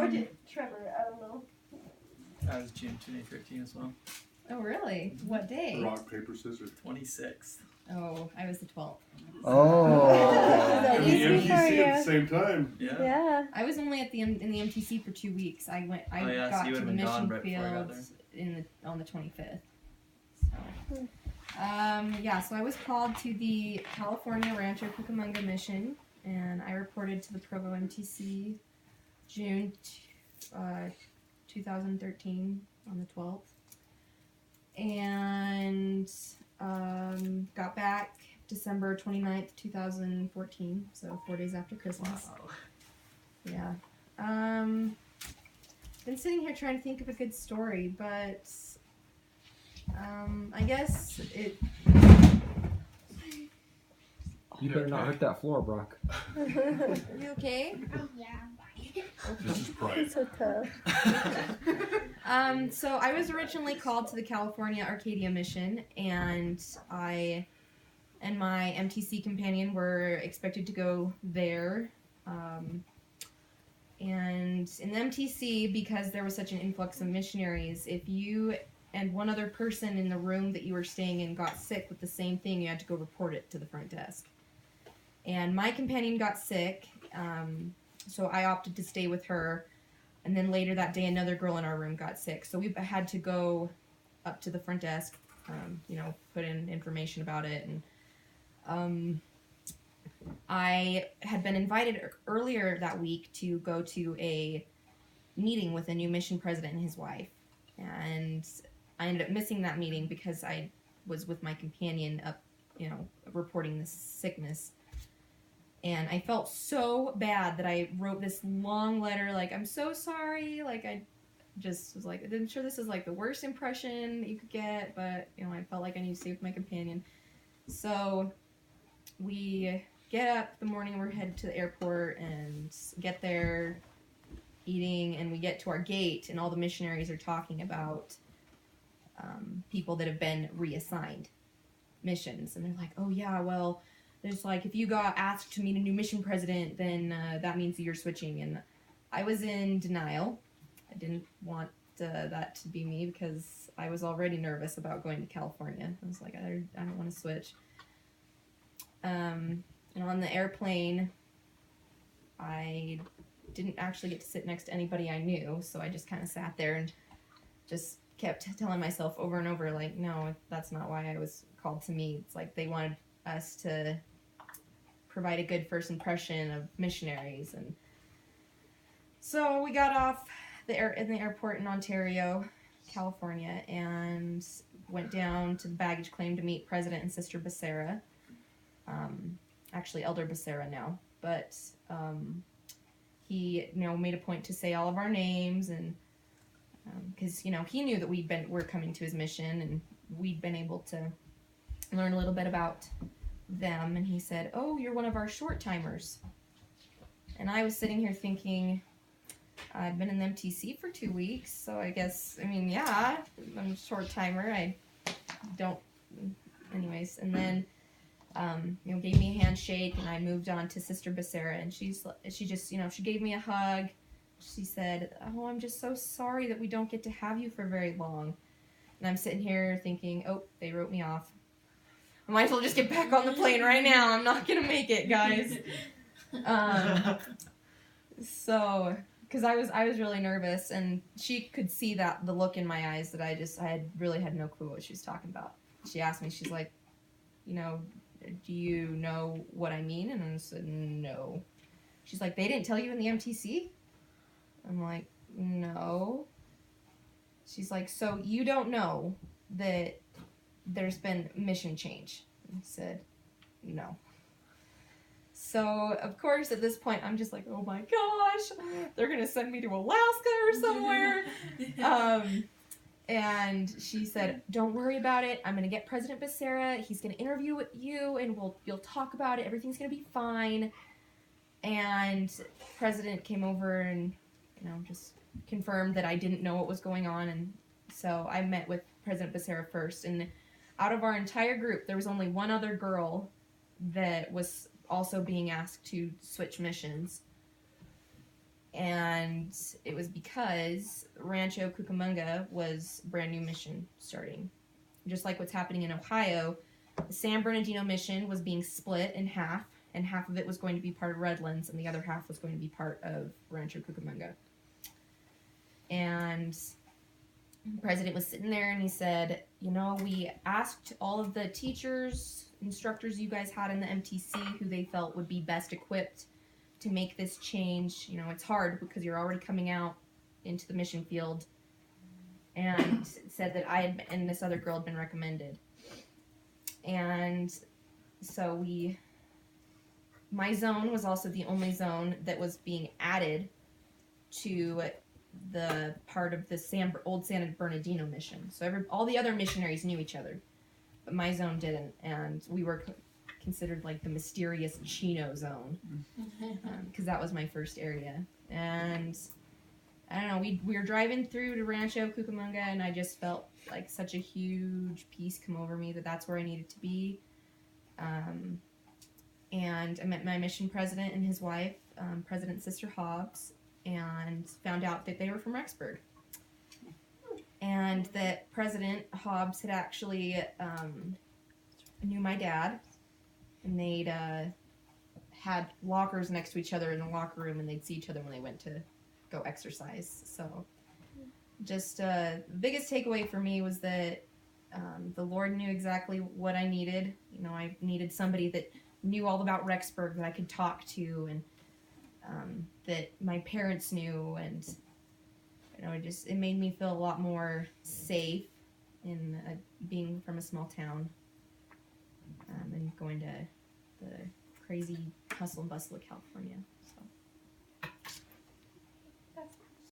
did Trevor? I don't know. That was June 2013 as well. Oh, really? What day? Rock, paper, scissors. 26th. Oh, I was the 12th. Oh. And the Easy for MTC you. at the same time. Yeah. Yeah. I was only at in the MTC for 2 weeks. I So got you to would've the been gone mission right before I got field on the 25th. So, yeah, so I was called to the California Rancho Cucamonga mission, and I reported to the Provo MTC June 2013 on the 12th, and got back December 29th, 2014, so 4 days after Christmas. Wow. Yeah. Been sitting here trying to think of a good story, but I guess it. You better not hurt that floor, Brock. You okay? Yeah, I'm fine. This is pride. It's so tough. So I was originally called to the California Arcadia mission, and I and my MTC companion were expected to go there. And in the MTC, because there was such an influx of missionaries, if you and one other person in the room that you were staying in got sick with the same thing, you had to go report it to the front desk. And my companion got sick, so I opted to stay with her. And then later that day, another girl in our room got sick. So we had to go up to the front desk, put in information about it. And I had been invited earlier that week to go to a meeting with a new mission president and his wife. And I ended up missing that meeting because I was with my companion up, reporting this sickness. And I felt so bad that I wrote this long letter, like, I'm so sorry. Like, I just was like, I'm sure this is like the worst impression that you could get, but, I felt like I needed to stay with my companion. So we get up the morning, we're headed to the airport and get there eating, and we get to our gate, and all the missionaries are talking about people that have been reassigned missions. And they're like, oh yeah, well, there's like, if you got asked to meet a new mission president, then that means that you're switching. And I was in denial. I didn't want that to be me because I was already nervous about going to California. I was like, I don't want to switch. And on the airplane, I didn't actually get to sit next to anybody I knew, so I just kind of sat there and just kept telling myself over and over, like, no, that's not why I was called to meet. It's like they wanted us to provide a good first impression of missionaries. And so we got off in the airport in Ontario, California, and went down to the baggage claim to meet President and Sister Becerra. Actually Elder Becerra now, but he made a point to say all of our names, and because he knew that we're coming to his mission, and we'd been able to learn a little bit about them. And he said, oh, you're one of our short timers. And I was sitting here thinking, I'd been in the MTC for 2 weeks, so I guess, yeah, I'm a short timer. I don't, anyways. And then gave me a handshake, and I moved on to Sister Becerra, and she just she gave me a hug. She said, oh, I'm just so sorry that we don't get to have you for very long. And I'm sitting here thinking, oh, they wrote me off. I might as well just get back on the plane right now. I'm not gonna make it, guys. So, because I was really nervous, and she could see the look in my eyes that I really had no clue what she was talking about. She asked me, she's like, do you know what I mean? And I said, no. She's like, they didn't tell you in the MTC? I'm like, no. She's like, so you don't know that there's been mission change? I said, no. So, of course, at this point, I'm just like, oh my gosh, they're going to send me to Alaska or somewhere. And she said, don't worry about it. I'm going to get President Becerra. He's going to interview with you, and you'll talk about it. Everything's going to be fine. And President came over and, just confirmed that I didn't know what was going on. And so I met with President Becerra first. And out of our entire group, there was only one other girl that was also being asked to switch missions. And it was because Rancho Cucamonga was a brand new mission starting. Just like what's happening in Ohio, the San Bernardino mission was being split in half, and half of it was going to be part of Redlands, and the other half was going to be part of Rancho Cucamonga. And the president was sitting there, and he said, you know, we asked all of the teachers, instructors you guys had in the MTC who they felt would be best equipped to make this change. You know, it's hard because you're already coming out into the mission field, and said that I had, and this other girl had been recommended. And so my zone was also the only zone that was being added to the part of the old San Bernardino mission. So all the other missionaries knew each other, but my zone didn't, and we were considered like the mysterious Chino zone, because that was my first area. And I don't know, we were driving through to Rancho Cucamonga, and I just felt like such a huge peace come over me that that's where I needed to be. And I met my mission president and his wife, President Sister Hobbs, and found out that they were from Rexburg. And that President Hobbs had actually knew my dad, and they'd had lockers next to each other in the locker room, and they'd see each other when they went to go exercise. So just the biggest takeaway for me was that the Lord knew exactly what I needed. You know, I needed somebody that knew all about Rexburg that I could talk to, and that my parents knew, and you know, it made me feel a lot more safe in being from a small town, and going to the crazy hustle and bustle of California.